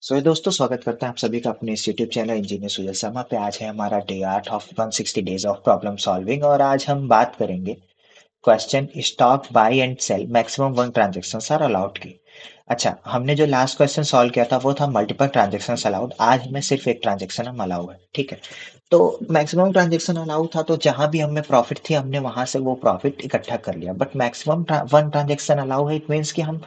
दोस्तों, स्वागत करते हैं आप सभी का अपने इस YouTube channel engineer Sujay Sharma पे। आज है हमारा day 8 of 160 days of problem solving और आज हम बात करेंगे question stock buy and sell maximum one transaction are allowed की। अच्छा, हमने जो लास्ट क्वेश्चन सॉल्व किया था वो था मल्टीपल ट्रांजेक्शन अलाउड। आज हमें सिर्फ एक ट्रांजेक्शन हम अलाउ है, ठीक है। तो मैक्सिमम ट्रांजेक्शन अलाउ था, तो जहां भी हमें प्रॉफिट थी हमने वहां से वो प्रॉफिट इकट्ठा कर लिया। But maximum one transaction allow है, इट मीन्स कि हम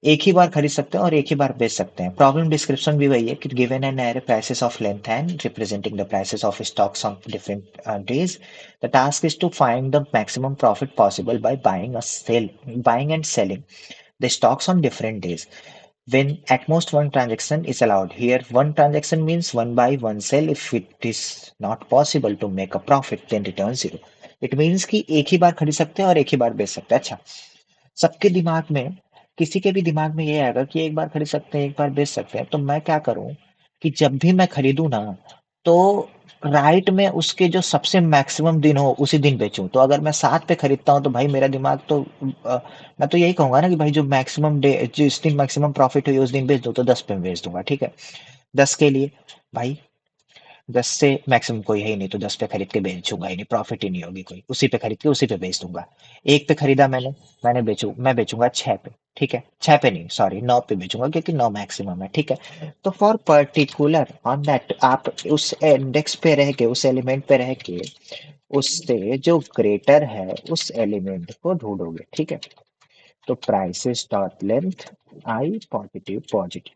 एक ही बार खरीद सकते हैं और एक ही बार बेच सकते हैं। प्रॉब्लम डिस्क्रिप्शन भी वही है कि given an array prices of length and representing the prices of stocks on different days, the task is to find the maximum profit possible by buying and selling the stocks on different days when at most one transaction is allowed. Here one transaction means one buy one sell. If it is not possible to make a profit, then return zero. It means कि एक ही बार खरीद सकते हैं और एक ही बार बेच सकते हैं। अच्छा, सबके दिमाग में, किसी के भी दिमाग में ये आएगा कि एक बार खरीद सकते हैं एक बार बेच सकते हैं, तो मैं क्या करूं कि जब भी मैं खरीदूं ना, तो राइट में उसके जो सबसे मैक्सिमम दिन हो उसी दिन बेचूं। तो अगर मैं 7 पे खरीदता हूं तो भाई मेरा दिमाग तो मैं तो यही कहूंगा ना कि भाई जो मैक्सिमम डे जिस दिन मैक्सिमम प्रॉफिट हुई उस दिन बेच दो, तो 10 पे बेच दूंगा, ठीक है। 10 के लिए भाई 10 से मैक्सिमम कोई है ही नहीं, तो 10 पे खरीद के बेचूंगा ही नहीं, प्रॉफिट ही नहीं होगी कोई, उसी पे खरीद के उसी पे बेच दूंगा। एक पे खरीदा मैं बेचूंगा 6 पे, ठीक है। 6 पे नहीं, सॉरी 9 पे बेचूंगा, क्योंकि 9 मैक्सिमम है, ठीक है। तो फॉर पर्टिकुलर ऑन दैट आप उस इंडेक्स पे रह के, उस एलिमेंट पे रह के, उससे जो ग्रेटर है उस एलिमेंट को ढूंढोगे, ठीक है। तो prices dot length I positive positive.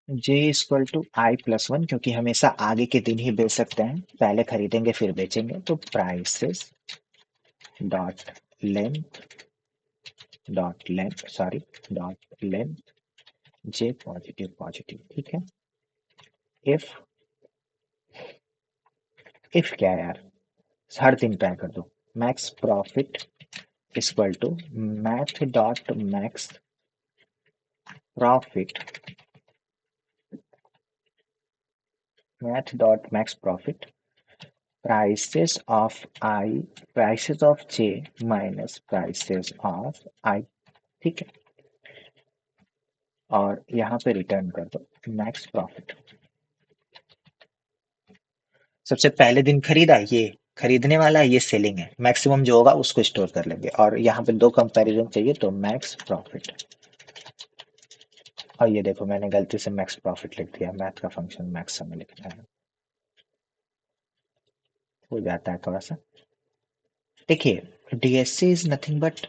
J equal to I plus one, क्योंकि हमेशा आगे के दिन ही बेच सकते हैं, पहले खरीदेंगे फिर बेचेंगे। तो prices dot length sorry dot length J positive positive, ठीक है। इफ इफ क्या है यार, हर दिन ट्राई कर दो। Max profit equal to math dot profit max profit prices of i prices of j minus prices of i, ठीक है। और यहाँ पे रिटर्न कर दो मैक्स प्रॉफिट। सबसे पहले दिन खरीदा, ये खरीदने वाला, ये सेलिंग है। मैक्सिमम जो होगा उसको स्टोर कर लेंगे, और यहाँ पे दो कंपैरिजन चाहिए, तो मैक्स प्रॉफिट। और ये देखो, मैंने गलती से मैक्स प्रॉफिट लिख दिया, मैथ का फंक्शन मैक्स में लिखना है, हो जाता है थोड़ा सा। देखिए, DSC is nothing but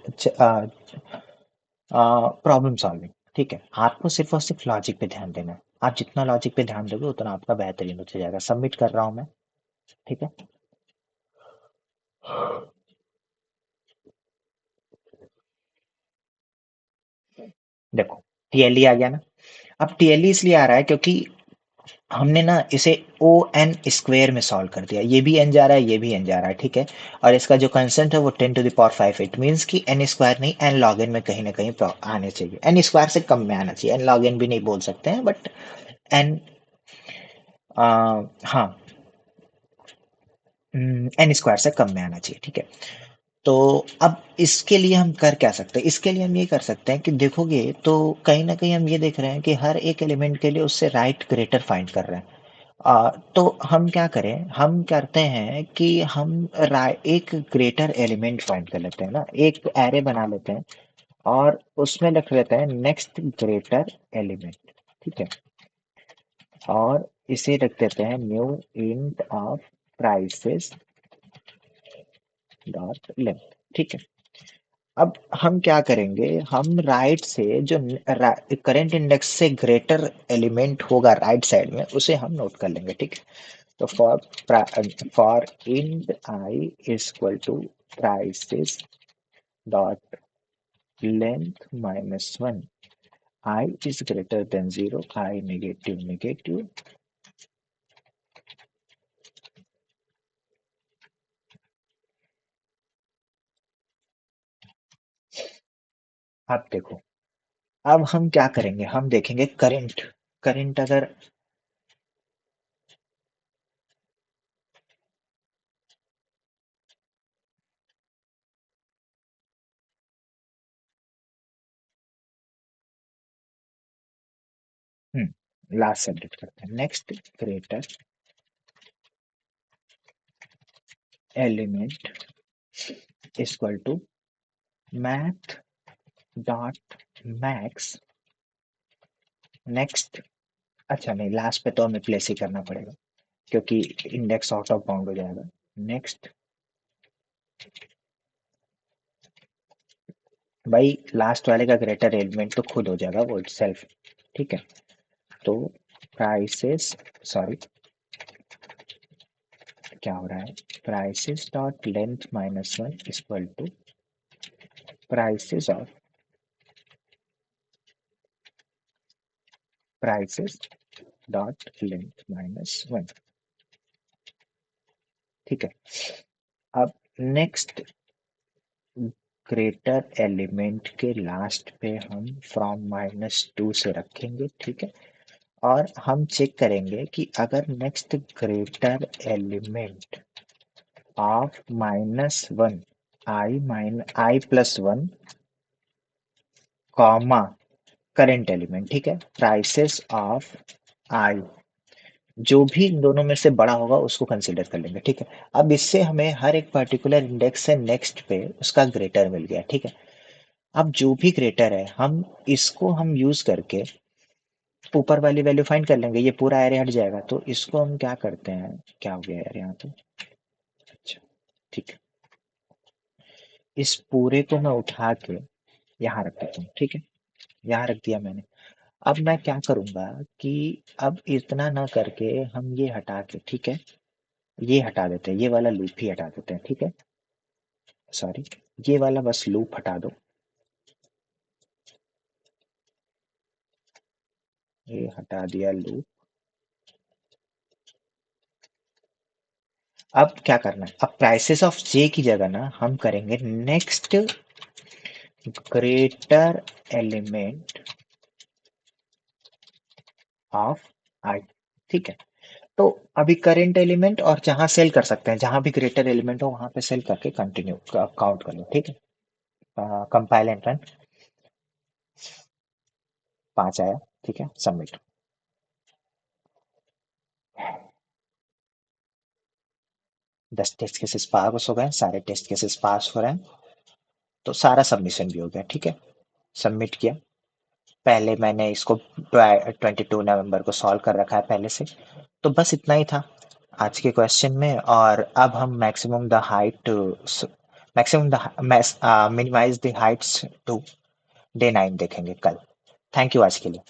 problem solving, ठीक है। आपको सिर्फ और सिर्फ लॉजिक पे ध्यान देना है। आप जितना लॉजिक पे ध्यान दोगे उतना आपका बेहतरीन होता जाएगा। सबमिट कर रहा हूँ मैं, ठीक है। देखो, टीएलई आ गया ना। अब टीएलई इसलिए आ रहा है क्योंकि हमने ना इसे ओ एन स्क्वेयर में सॉल्व कर दिया। ये भी एन जा रहा है, ये भी एन जा रहा है, ठीक है। और इसका जो कंसेंट है वो 10 to the power 5। It means कि एन स्क्वायर नहीं, एन लॉग एन में कहीं ना कहीं आने चाहिए। एन स्क्वायर से कम में आना चाहिए, एन लॉग एन भी नहीं बोल सकते हैं, बट एन, हाँ, एन स्क्वायर से कम में आना चाहिए, ठीक है। तो अब इसके लिए हम कर क्या सकते हैं? इसके लिए हम ये कर सकते हैं कि देखोगे तो कहीं ना कहीं हम ये देख रहे हैं कि हर एक एलिमेंट के लिए उससे राइट ग्रेटर फाइंड कर रहे हैं। तो हम क्या करें, हम करते हैं कि हम एक ग्रेटर एलिमेंट फाइंड कर लेते हैं ना, एक एरे बना लेते हैं और उसमें लिख लेते हैं नेक्स्ट ग्रेटर एलिमेंट, ठीक है। और इसे रख देते हैं new int of prices dot length, ठीक है। अब हम क्या करेंगे, हम राइट से जो करंट इंडेक्स से ग्रेटर एलिमेंट होगा राइट साइड में, उसे हम नोट कर लेंगे, ठीक है। तो for int I is equal to prices dot length minus one, I is greater than zero, I negative negative. आप देखो, अब हम क्या करेंगे, हम देखेंगे करंट। करंट अगर लास्ट सेपरेट करते हैं। Next, greater element equal to math dot max. Next, अच्छा नहीं, लास्ट पे तो हमें प्लेस ही करना पड़ेगा क्योंकि इंडेक्स आउट ऑफ बाउंड हो जाएगा। नेक्स्ट, भाई लास्ट वाले का ग्रेटर एलिमेंट तो खुद हो जाएगा वो सेल्फ, ठीक है। तो प्राइसेस, सॉरी क्या हो रहा है, prices dot length minus one equal to prices of prices dot length minus one, ठीक है। अब नेक्स्ट, ग्रेटर एलिमेंट के लास्ट पे हम फ्रॉम -2 से रखेंगे, ठीक है। और हम चेक करेंगे कि अगर next greater element of -1 i+1 comma current element, ठीक है, प्राइसेस ऑफ आई, जो भी इन दोनों में से बड़ा होगा उसको कंसीडर कर लेंगे, ठीक है। अब इससे हमें हर एक पर्टिकुलर इंडेक्स से नेक्स्ट पे उसका ग्रेटर मिल गया, ठीक है। अब जो भी ग्रेटर है हम इसको हम यूज करके ऊपर वाली वैल्यू फाइंड कर लेंगे, ये पूरा एरे हट जाएगा। तो इसको हम क्या करते हैं, क्या हो गया यार यहाँ तो, अच्छा ठीक है, इस पूरे को मैं उठा के यहाँ रख देता हूँ, ठीक है। यहाँ रख दिया मैंने। अब मैं क्या करूंगा कि अब इतना ना करके हम ये हटा के, ठीक है, ये हटा देते हैं, ये वाला लूप ही हटा देते हैं, ठीक है। सॉरी, ये वाला बस लूप हटा दो, ये हटा दिया लूप। अब क्या करना है, अब प्राइसेस ऑफ जे की जगह ना हम करेंगे नेक्स्ट ग्रेटर एलिमेंट ऑफ आई, ठीक है। तो अभी करेंट एलिमेंट और जहां सेल कर सकते हैं, जहां भी ग्रेटर एलिमेंट हो वहां पे सेल करके कंटिन्यू काउंट कर लो, ठीक है। कंपाइल एंड रन, 5 आया, ठीक है, सबमिट। 10 टेस्ट केसेस पास हो गए, सारे टेस्ट केसेस पास हो रहे हैं, तो सारा सबमिशन भी हो गया, ठीक है। सबमिट किया। पहले मैंने इसको 22 नवंबर को सॉल्व कर रखा है पहले से। तो बस इतना ही था आज के क्वेश्चन में। और अब हम maximum the height, maximum the minimize the heights to day 9 देखेंगे कल। थैंक यू आज के लिए।